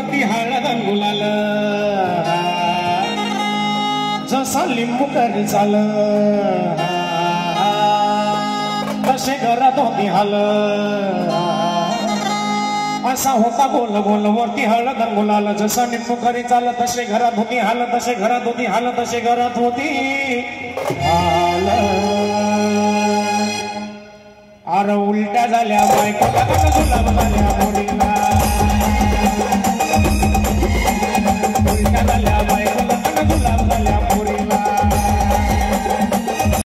वरती हळद गुलाल जसा लिंबू करी चाल तसे घरात होती हाल असा होता गोल गोल वरती हळद गुलाल जसा लिंबू करी चाल तसे घरात होती हाल तसे घरात होती हाल तसे घरात होती हाल अरे उलट्या झाल्या बायकोला गुलाब झाल्या मुलीला